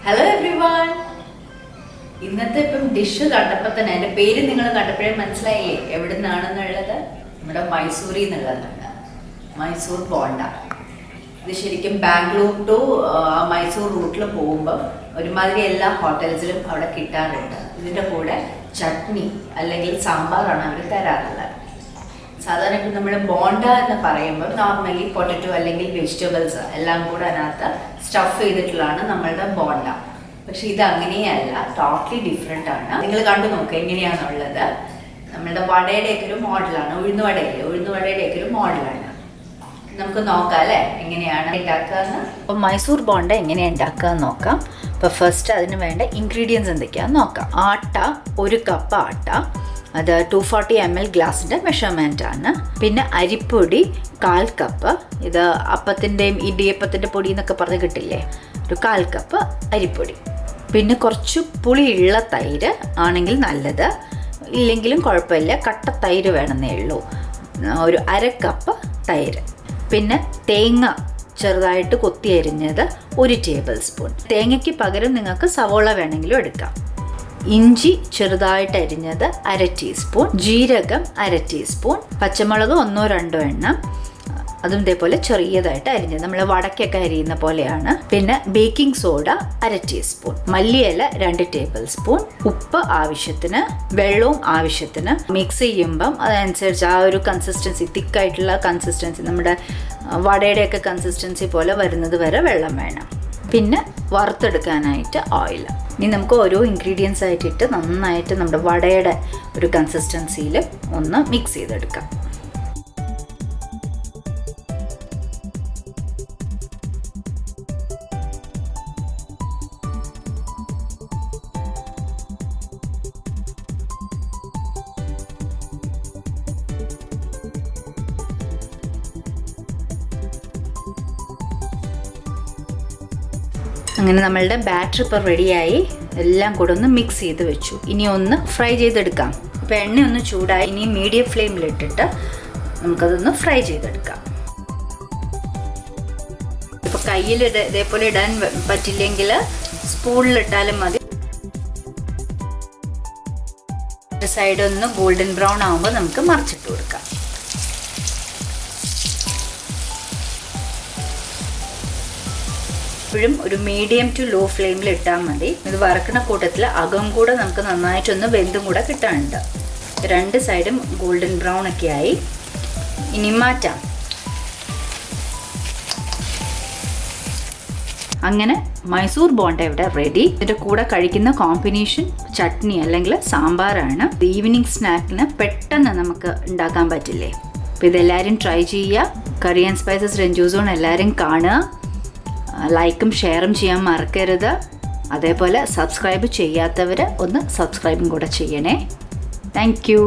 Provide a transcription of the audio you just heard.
Hello everyone. ഇന്നത്തെ dish കണ്ടപ്പോൾ തന്നെ എൻ്റെ പേര് നിങ്ങൾ കണ്ടപ്പോഴേ മനസ്സിലായില്ലേ എവിടെ നിന്നാണെന്നുള്ളത്? നമ്മുടെ മൈസൂരിൽ നിന്നുള്ളതാണ്. മൈസൂർ ബോണ്ട. ഇത് ശരിക്കും ബാംഗ്ലൂർ ടു മൈസൂർ റൂട്ടിൽ പോകുമ്പോൾ ഒരുമാതിരി എല്ലാ ഹോട്ടൽസിലും അവിടെ കിട്ടാറുണ്ട്. ഇതിൻ്റെ കൂടെ ചട്നി അല്ലെങ്കിൽ സാമ്പാറാണ് അവർ തരാറുള്ളത്. സാധാരണ ഇപ്പം നമ്മൾ ബോണ്ട എന്ന് പറയുമ്പോൾ നോർമലി പൊട്ടറ്റോ അല്ലെങ്കിൽ വെജിറ്റബിൾസ് എല്ലാം കൂടെ അതിനകത്ത് സ്റ്റഫ് ചെയ്തിട്ടുള്ളതാണ് നമ്മളുടെ ബോണ്ട. പക്ഷെ ഇത് അങ്ങനെയല്ല, ടോട്ടലി ഡിഫറെൻ്റ് ആണ്. നിങ്ങൾ കണ്ടു നോക്കുക എങ്ങനെയാണെന്നുള്ളത്. നമ്മളുടെ വടയുടെയൊക്കെ ഒരു മോഡലാണ്, ഉഴുന്നുവടയുടെയൊക്കെ ഒരു മോഡലാണ്. നമുക്ക് നോക്കാം അല്ലേ എങ്ങനെയാണ് ഉണ്ടാക്കുക എന്ന്. അപ്പോൾ മൈസൂർ ബോണ്ട എങ്ങനെയാണ് ഉണ്ടാക്കുക എന്ന് നോക്കാം. അപ്പോൾ ഫസ്റ്റ് അതിന് വേണ്ട ഇൻഗ്രീഡിയൻസ് എന്തൊക്കെയാണെന്ന് നോക്കാം. ആട്ട 1 കപ്പ് ആട്ട, അത് 240 ml ഗ്ലാസിൻ്റെ മെഷർമെൻ്റ് ആണ്. പിന്നെ അരിപ്പൊടി 1/4 കപ്പ്. ഇത് അപ്പത്തിൻ്റെയും ഇടിയപ്പത്തിൻ്റെ പൊടി എന്നൊക്കെ പറഞ്ഞ് കിട്ടില്ലേ, ഒരു 1/4 കപ്പ് അരിപ്പൊടി. പിന്നെ കുറച്ച് പുളിയുള്ള തൈര് ആണെങ്കിൽ നല്ലത്, ഇല്ലെങ്കിലും കുഴപ്പമില്ല, കട്ട തൈര് വേണമെന്നേ ഉള്ളൂ. ഒരു 1/2 കപ്പ് തൈര്. പിന്നെ തേങ്ങ ചെറുതായിട്ട് കൊത്തി അരിഞ്ഞത് 1 ടേബിൾ സ്പൂൺ. തേങ്ങയ്ക്ക് പകരം നിങ്ങൾക്ക് സവോള വേണമെങ്കിലും എടുക്കാം. ഇഞ്ചി ചെറുതായിട്ട് അരിഞ്ഞത് 1/2 ടീസ്പൂൺ. ജീരകം 1/2 ടീസ്പൂൺ. പച്ചമുളക് 1-2 എണ്ണം, അതും ഇതേപോലെ ചെറിയതായിട്ട് അരിഞ്ഞത്, നമ്മൾ വടക്കൊക്കെ അരിയുന്ന പോലെയാണ്. പിന്നെ ബേക്കിംഗ് സോഡ 1/2 ടീസ്പൂൺ. മല്ലിയില 2 ടേബിൾ സ്പൂൺ. ഉപ്പ് ആവശ്യത്തിന്, വെള്ളവും ആവശ്യത്തിന്. മിക്സ് ചെയ്യുമ്പം അതനുസരിച്ച് ആ ഒരു കൺസിസ്റ്റൻസി, തിക്കായിട്ടുള്ള കൺസിസ്റ്റൻസി, നമ്മുടെ വടയുടെയൊക്കെ കൺസിസ്റ്റൻസി പോലെ വരുന്നത് വരെ വെള്ളം വേണം. പിന്നെ വറുത്തെടുക്കാനായിട്ട് ഓയിൽ. ഇനി നമുക്ക് ഓരോ ഇൻഗ്രീഡിയൻസ് ആയിട്ടിട്ട് നന്നായിട്ട് നമ്മുടെ വടയുടെ ഒരു കൺസിസ്റ്റൻസിയിൽ ഒന്ന് മിക്സ് ചെയ്തെടുക്കാം. അങ്ങനെ നമ്മളുടെ ബാറ്റർ ഇപ്പോൾ റെഡിയായി, എല്ലാം കൂടെ ഒന്ന് മിക്സ് ചെയ്ത് വെച്ചു. ഇനി ഒന്ന് ഫ്രൈ ചെയ്തെടുക്കാം. ഇപ്പോൾ എണ്ണ ഒന്ന് ചൂടായി, ഇനി മീഡിയം ഫ്ലെയിമിലിട്ടിട്ട് നമുക്കതൊന്ന് ഫ്രൈ ചെയ്തെടുക്കാം. ഇപ്പോൾ കയ്യിൽ ഇതേപോലെ ഇടാൻ പറ്റില്ലെങ്കിൽ സ്പൂണിലിട്ടാലും മതി. ഒരു സൈഡ് ഒന്ന് ഗോൾഡൻ ബ്രൗൺ ആകുമ്പോൾ നമുക്ക് മറിച്ചിട്ട് കൊടുക്കാം. എപ്പോഴും ഒരു മീഡിയം ടു ലോ ഫ്ലെയിമിൽ ഇട്ടാൽ മതി. ഇത് വറക്കുന്ന കൂട്ടത്തിൽ അകം കൂടെ നമുക്ക് നന്നായിട്ടൊന്ന് വെന്തും കൂടെ കിട്ടാനുണ്ട്. 2 സൈഡും ഗോൾഡൻ ബ്രൗൺ ഒക്കെ ആയി. ഇനി മാറ്റാം. അങ്ങനെ മൈസൂർ ബോണ്ട ഇവിടെ റെഡി. ഇതിൻ്റെ കൂടെ കഴിക്കുന്ന കോമ്പിനേഷൻ ചട്നി അല്ലെങ്കിൽ സാമ്പാറാണ്. ഈവനിങ് സ്നാക്കിന് പെട്ടെന്ന് നമുക്ക് ഉണ്ടാക്കാൻ പറ്റില്ലേ. അപ്പോൾ ഇതെല്ലാവരും ട്രൈ ചെയ്യുക. Curry and spices Ranju zone എല്ലാവരും കാണുക. ലൈക്കും ഷെയറും ചെയ്യാൻ മറക്കരുത്. അതേപോലെ സബ്സ്ക്രൈബ് ചെയ്യാത്തവർ ഒന്ന് സബ്സ്ക്രൈബും കൂടെ ചെയ്യണേ. Thank you.